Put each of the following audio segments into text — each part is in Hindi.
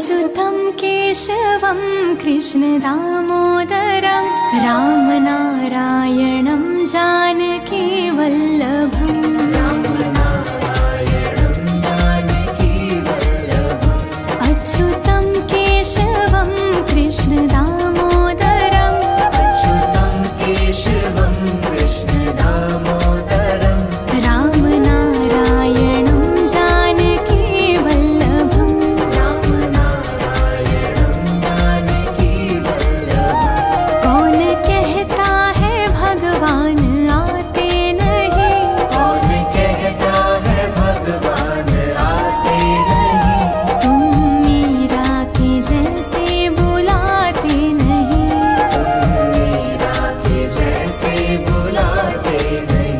अच्युतं केशवं कृष्णदामोदरं रामनारायणं जानकीवल्लभम् अच्युतं केशवं कृष्णदामोदरं रामनारायणं जानकीवल्लभम् कौन कहता है भगवान आते नहीं, कौन कहता है भगवान आते नहीं, तुम मीरा के जैसे बुलाते नहीं, मीरा के जैसे बुलाते नहीं।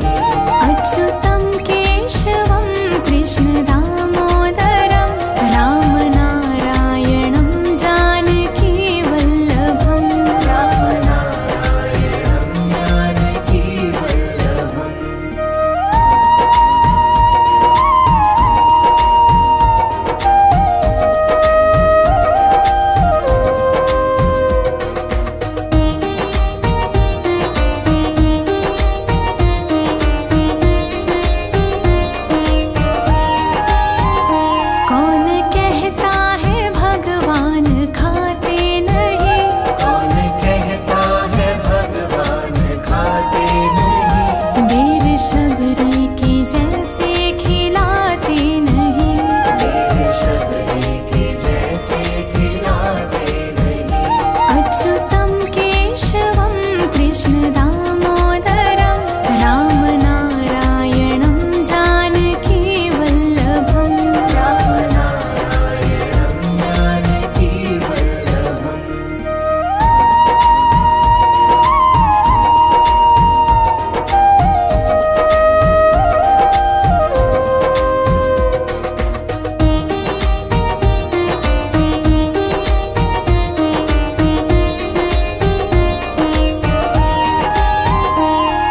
अच्युतं केशवं कृष्णदामोदरं रामनारायणं जानकीवल्लभम् रामनारायणं जानकीवल्लभम् कौन कहता है भगवान खाते नहीं, कौन कहता है भगवान खाते नहीं, बेर शबरी की जैसे खिलाते नहीं, मेरे शबरी के जैसे खिलाते नहीं। अच्युतं केशवं कृष्णदामोदरं रामनारायणं जानकीवल्लभम् रामनारायणं जानकीवल्लभम्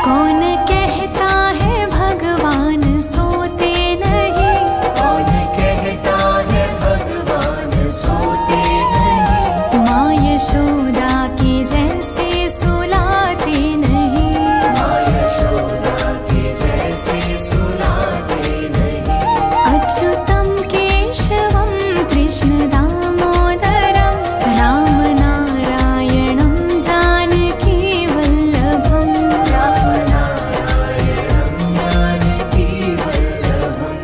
कौन कहता है भगवान सोते नहीं, कौन कहता है भगवान सोते नहीं, माँ यशोदा की जैसे सुलाते नहीं, माँ यशोदा के जैसे सुलाते नहीं। अच्युतं केशवं कृष्णदामोदरं रामनारायणं जानकीवल्लभम् रामनारायणं जानकीवल्लभम्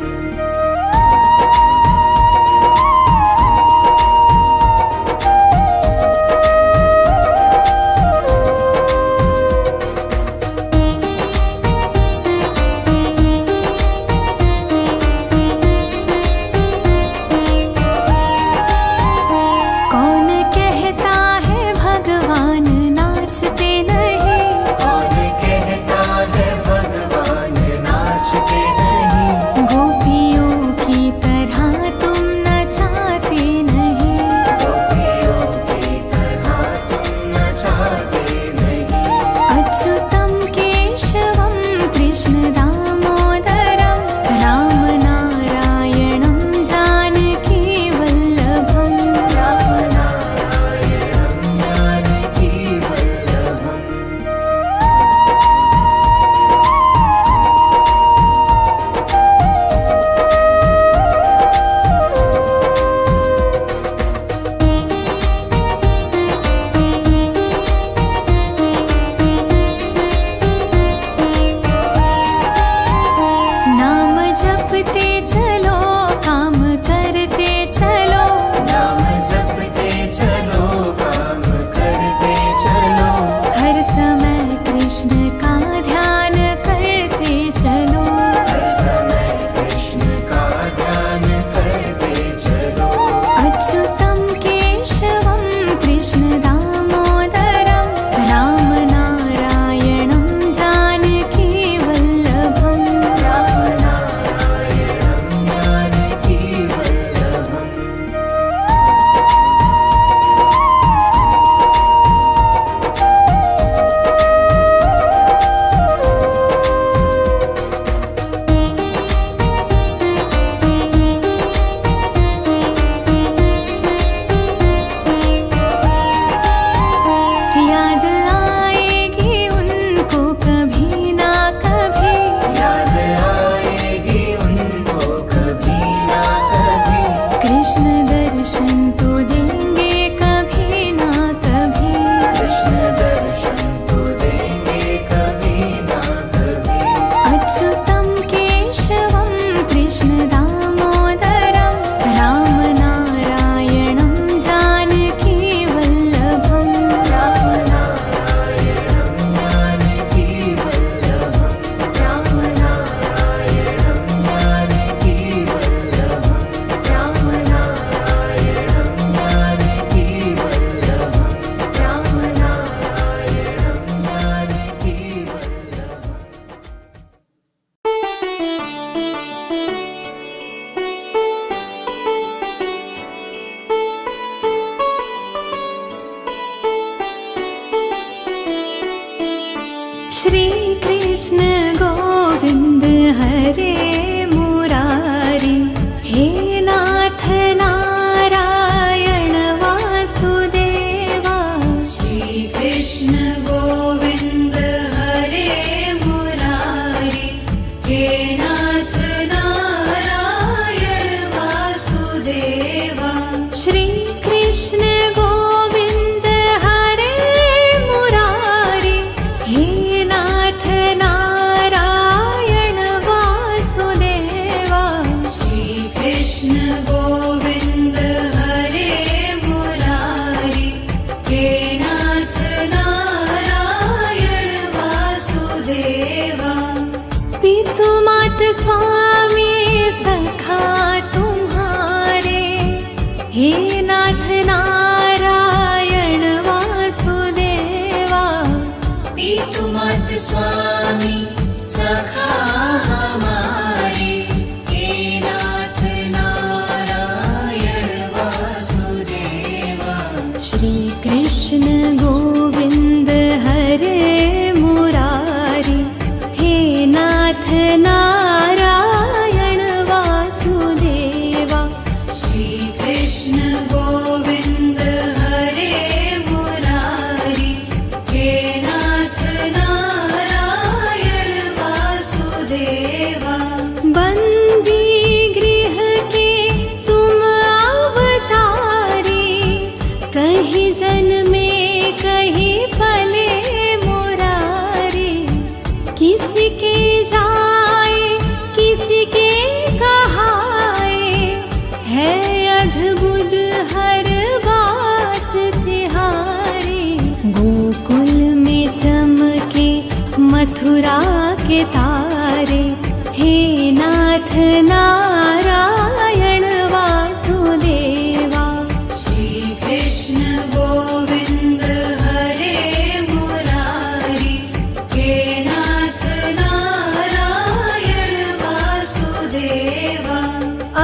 दर्शन तो देंगे कभी ना कभी। कृष्ण दर्शन तो देंगे कभी ना कभी। अच्युतं केशवं कृष्ण दामोदरं राम नारायणं जानकी वल्लभम्। राम नारायणं जानकी वल्लभं। राम नारायणं जानकी वल्लभं। राम नारायणं जानकी वल्लभं। राम नारायणं जानकी वल्लभम्। श्री कृष्ण गोविंद हरे मुरारी, हे नाथ नारायण वासुदेवा। श्री कृष्ण गोविंद हरे मुरारी, हे नाथ नारायण वासुदेवा। श्री कृष्ण गोविंद हरे मुरारी, हे नाथ नारायण वासुदेवा। श्री कृष्ण गोविंद हरे मुरारी, हे नाथ नारायण वासुदेवा। पितु मात स्वामी सखा तुम्हारे, हे नाथ नारायण वासुदेवा। पितु मात स्वामी सखा हमारे, हे नाथ नारायण वासुदेवा। श्री कृष्ण गोविंद हरे मुरारी, हे नाथ नारायण वासुदेवा। श्री कृष्ण गोविंद हरे मुरारी, हे नाथ नारायण वासुदेवा। बंदी गृह के तुम अवतारी, कहीं जन्मे कहीं पले मुरारी। किसी के जाए किसी के कहाए, है अद्भुत हर बात तिहारी। गोकुल में चमके मथुरा के तारे, हे नाथ नारायण वासुदेवा। श्री कृष्ण गोविंद हरे मुरारी, हे नाथ नारायण वासुदेवा।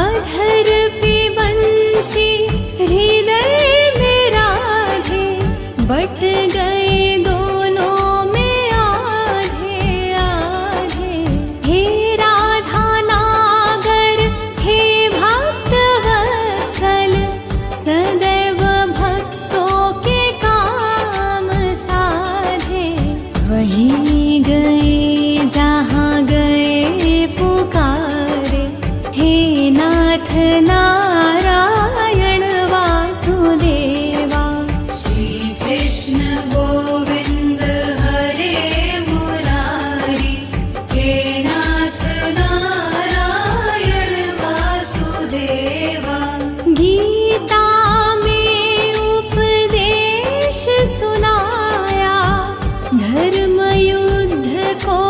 अधर पे बंशी हृदय में राधे, बट गए दोनों में आधे आधे। हे राधा नागर, हे भक्त वत्सल, सदैव भक्तों के काम साधे। वही गए जहाँ गए पुकारे, हे नाथ नारायण वासुदेवा। श्री कृष्ण गोविंद हरे मुरारी, हे नाथ नारायण वासुदेवा। गीता में उपदेश सुनाया, धर्म युद्ध को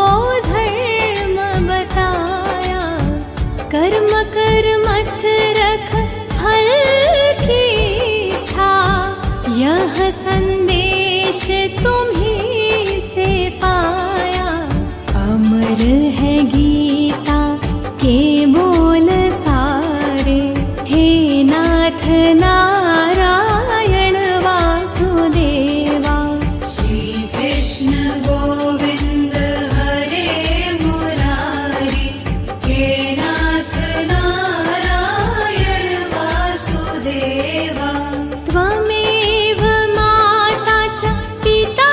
धर्म बताया। कर्म कर मत रख फल की इच्छा, यह संदेश तुम्हीं से पाया। अमर है गीता के बोल सारे, हे नाथ नारायण वासुदेवा। श्री कृष्ण गोविंद हरे मुरारी, हे नाथ नारायण वासुदेवा। त्वमेव माता च पिता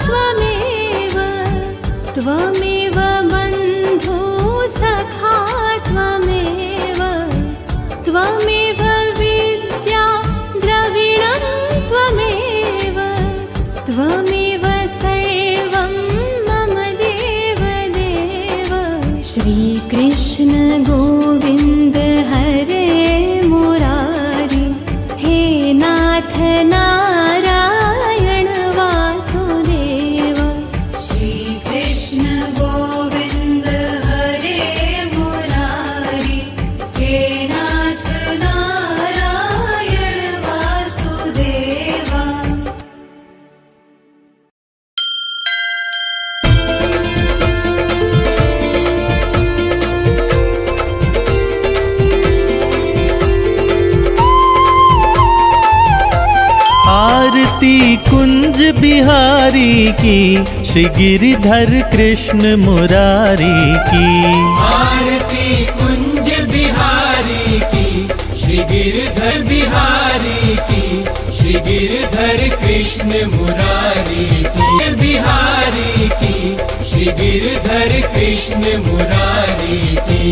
त्वमेव, त्वमेव बन्धु सखा त्वमेव, त्वमेव विद्या आरती कुंज बिहारी की, श्री गिरिधर कृष्ण मुरारी की। आरती कुंज बिहारी की, श्री गिरधर बिहारी की, श्री गिरधर कृष्ण मुरारी की। बिहारी की, श्री गिरधर कृष्ण मुरारी की।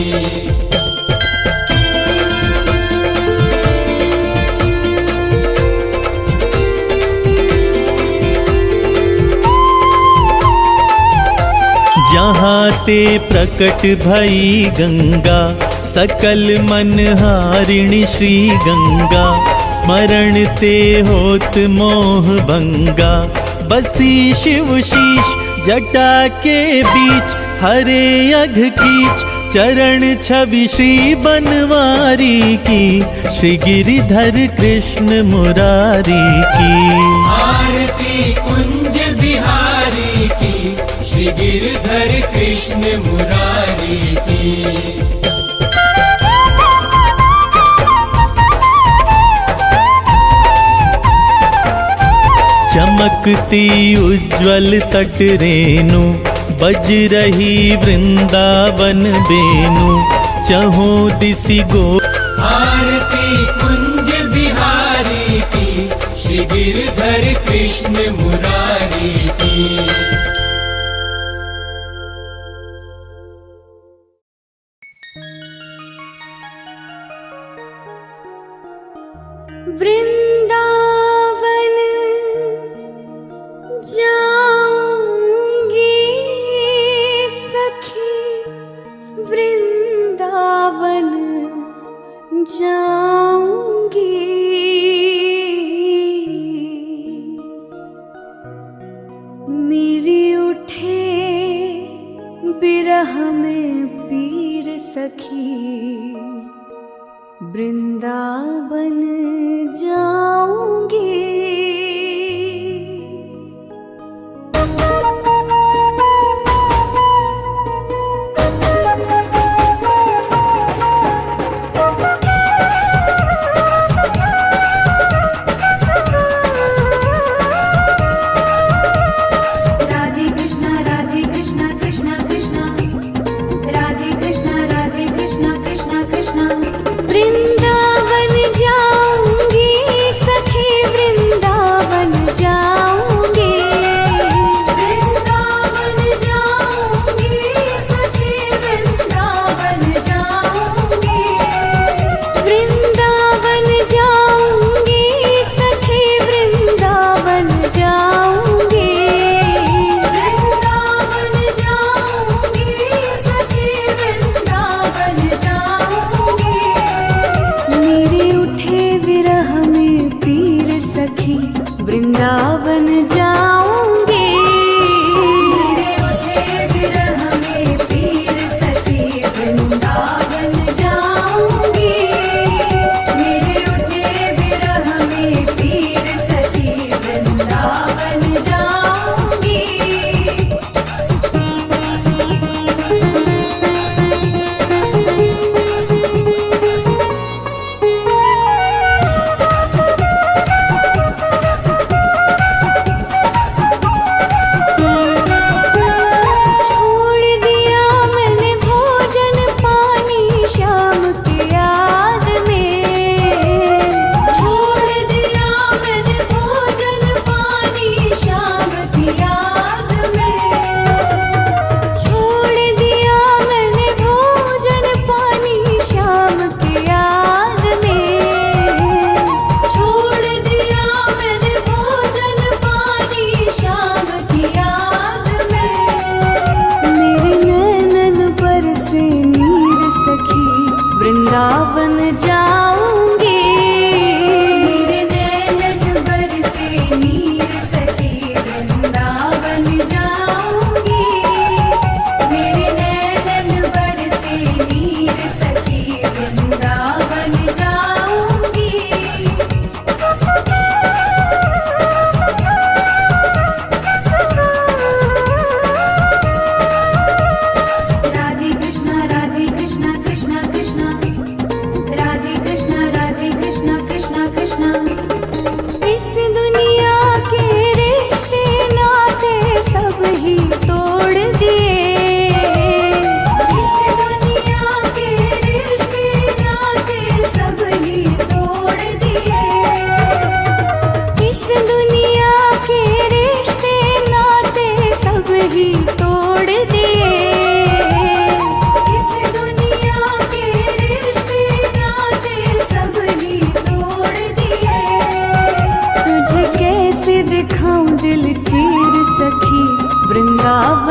जहाँ ते प्रकट भई गंगा, सकल मन हारिणी श्री गंगा। स्मरण ते होत मोह भंगा, बसी शिव शीश जटा के बीच। हरे अघ कीच चरण छवि श्री बनवारी की, श्री गिरिधर कृष्ण मुरारी की। आरती कुंज बिहारी की, श्री गिरधर कृष्ण मुरारी की। चमकती उज्ज्वल तट रेणु, बज रही वृंदावन बेनु। चहों दिसि गो आरती कुंज बिहारी की, श्री गिरधर कृष्ण मुरारी की। वृंदावन जाऊंगी सखी, वृंदावन जाऊंगी। मेरी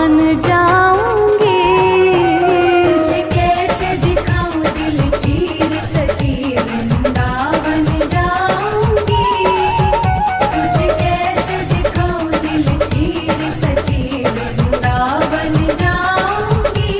वृंदावन जाऊंगी। तुझे कैसे दिखाऊं दिल चीर सकी वृंदावन जाऊंगी। तुझे कैसे दिखाऊं दिल चीर सकी वृंदावन जाऊंगी।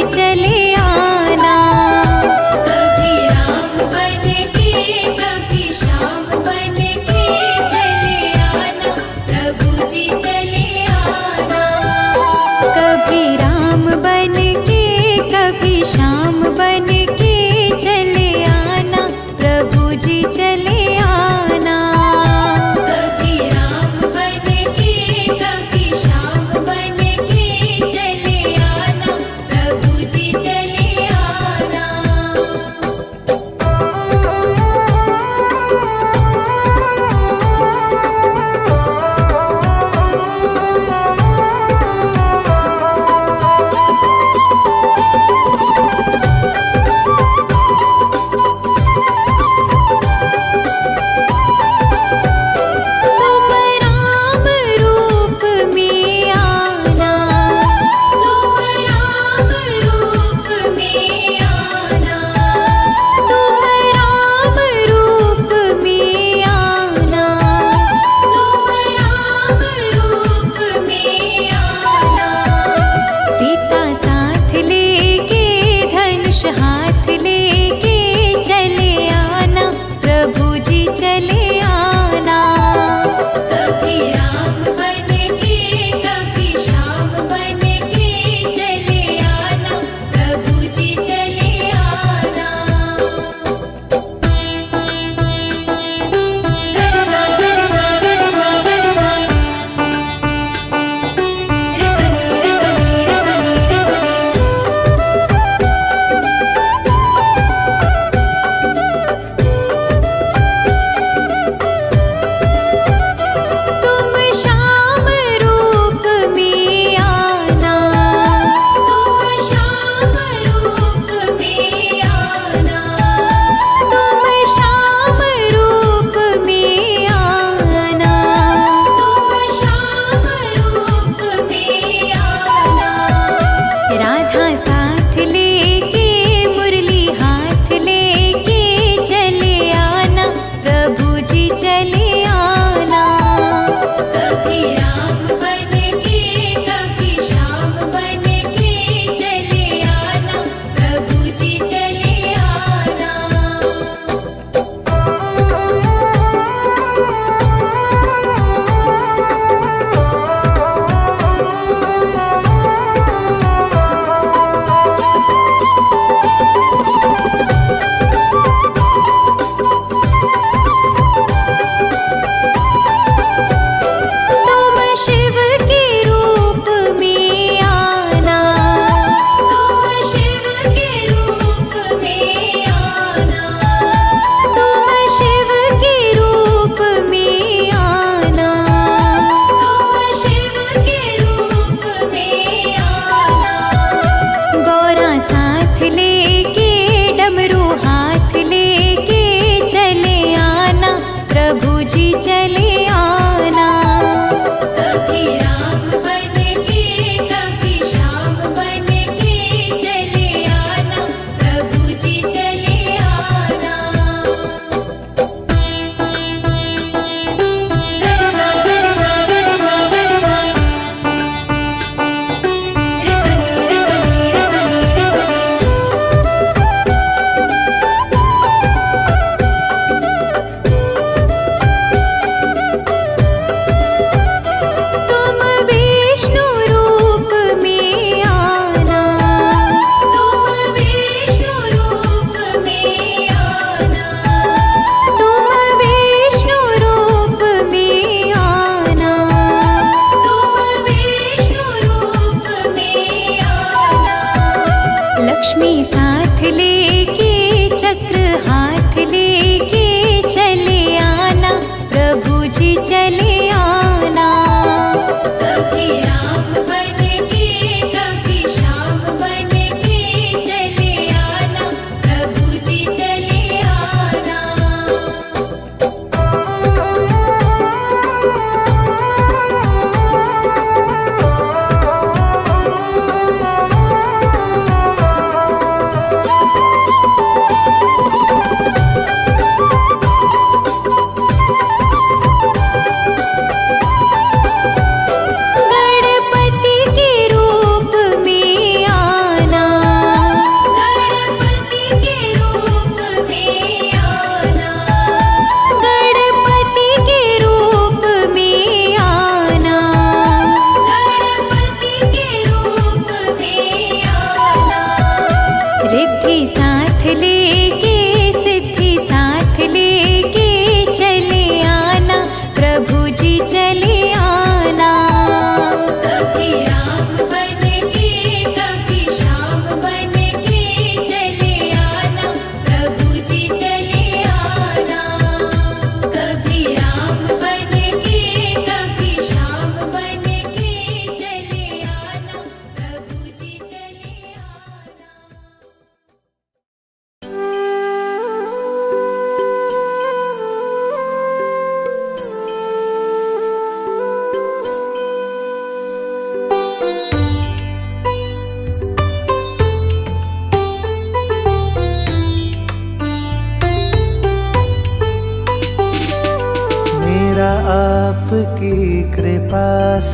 चले आना। कभी राम बन के कभी श्याम बन के चले आना, प्रभु जी चले आना। कभी राम बन के कभी श्याम बन के चले आना, प्रभु जी चले आना। कभी राम बन के कभी श्याम बन के चले आना, प्रभु जी चले आना। तुम राम रूप में आना, तुम राम रूप में आना, तुम राम रूप में आना। तुम राम रूप में आना। सीता साथ लेके धनुष हाथ लेके चले आना, प्रभु जी चले आना। कभी राम बन के कभी श्याम बन के चले आना, प्रभु जी चले आना। तुम श्याम रूप में आना, तुम श्याम रूप में आना, तुम श्याम रूप में आना। तुम श्याम रूप में आना। राधा साथ लेके मुरली हाथ लेके चले आना, प्रभु जी चले आना। कभी राम बन के कभी श्याम बन के चले आना, प्रभु जी चले आना। तुम शिव के रूप में आना, तुम शिव के रूप में आना, तुम शिव के रूप में आना। तुम शिव के रूप में आना। गौरा साथ लेके डमरू हाथ लेके चले आना, प्रभु जी चले आना। कभी राम बन के कभी श्याम बन के चले आना, प्रभु जी चले आना। तुम विष्णु रूप में आना, तुम विष्णु रूप में आना, तुम विष्णु रूप में आना। तुम विष्णु रूप में आना। लक्ष्मी साथ लेके चक्र हाथ लेके चले आना, प्रभु जी चले आना। कभी राम बन के कभी श्याम बन के चले आना, प्रभु जी चले आना।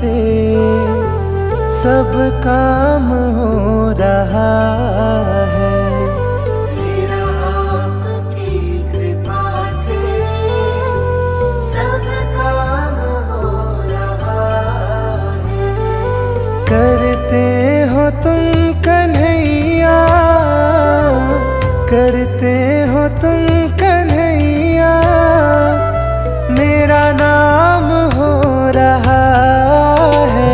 से सब काम हो रहा है। मेरा आपकी कृपा से सब काम हो रहा है। करते हो तुम कन्हैया, करते हो तुम कन्हैया, मेरा नाम हो रहा है।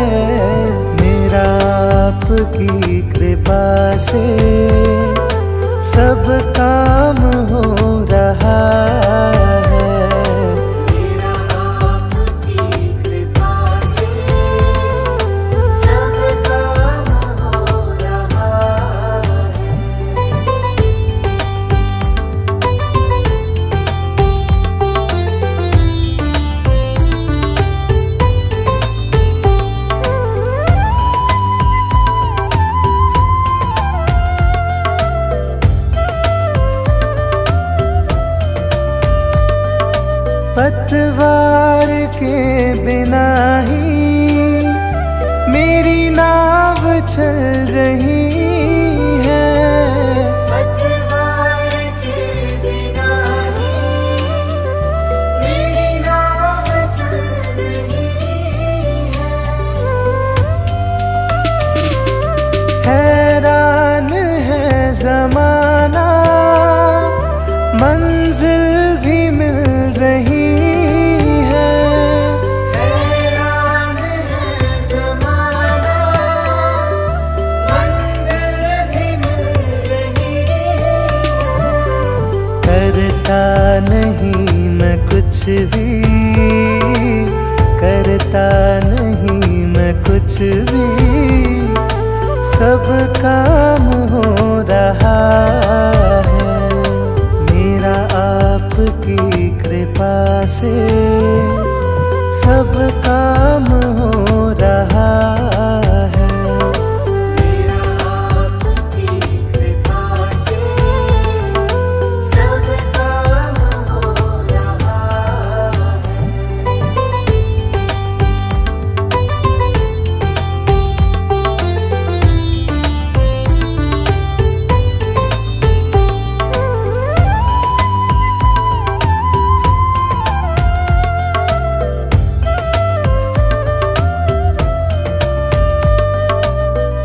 मेरा आपकी कृपा से सब काम हो रहा है। मेरा आपकी कृपा से सब काम हो रहा है। पतवार के बिना ही मेरी नाव चल रही है। पतवार के बिना ही मेरी नाव चल रही है। हैरान है जमाना, मंजिल भी मिल रही है। हैरान है ज़माना, मंजिल भी मिल रही है। करता नहीं मैं कुछ भी, करता नहीं मैं कुछ भी, सब काम हो रहा है। मेरा आपकी कृपा से सब काम हो रहा है। मेरा आपकी कृपा से सब काम हो रहा है।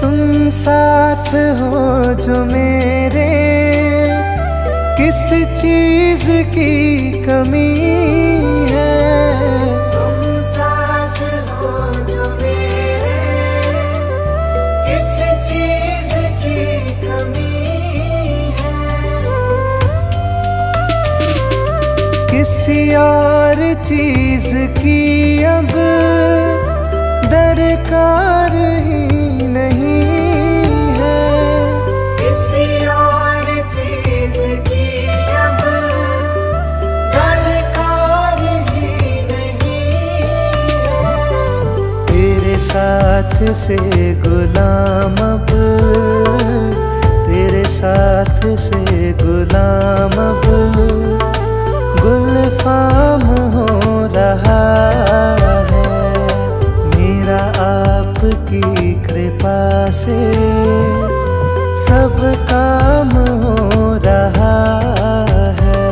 तुम साथ हो जो मेरे, किस चीज की कमी है। तुम साथ हो जो मेरे, किस चीज़ की कमी है। किसी और चीज की अब दरकार ही नहीं है। किसी और चीज़ की अब दरकार ही नहीं है। तेरे साथ से गुलाम अब, तेरे साथ से गुलाम अब गुलफाम हो रहा है। मेरा आपकी कृपा से सब काम हो रहा है।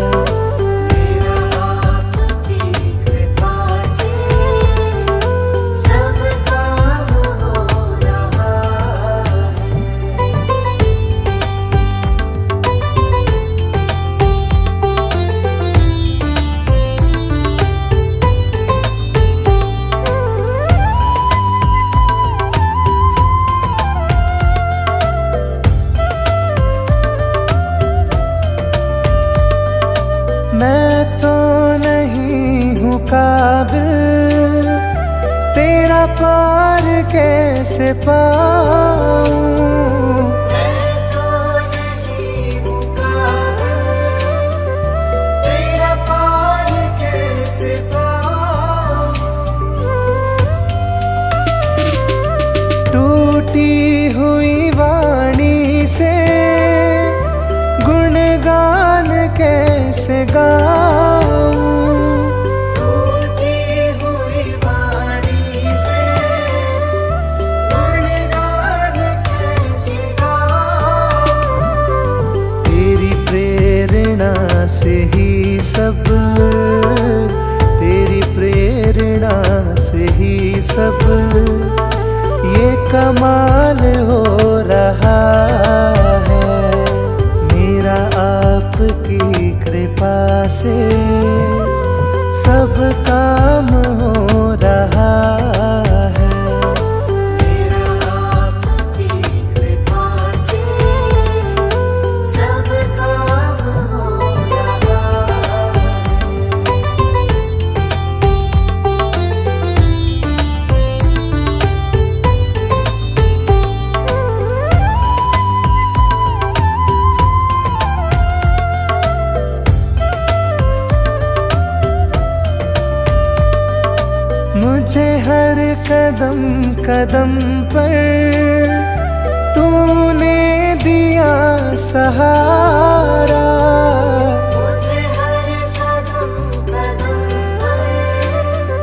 मेरा आपकी कृपा से सब काम हो रहा है। मैं तो नहीं हूँ काबिल, तेरा पार कैसे पाऊँ। मैं तो नहीं हूँ काबिल, तेरा पार कैसे पाऊँ। टूटी हुई वाणी से गुणगान कैसे गाऊं। टूटी हुई वाणी से से ही सब, तेरी प्रेरणा से ही सब ये कमाल हो रहा है। मेरा आपकी कृपा से सब काम हो रहा है। मेरा आपकी कृपा से सब काम हो रहा है। मुझे हर कदम कदम पर तूने दिया सहारा,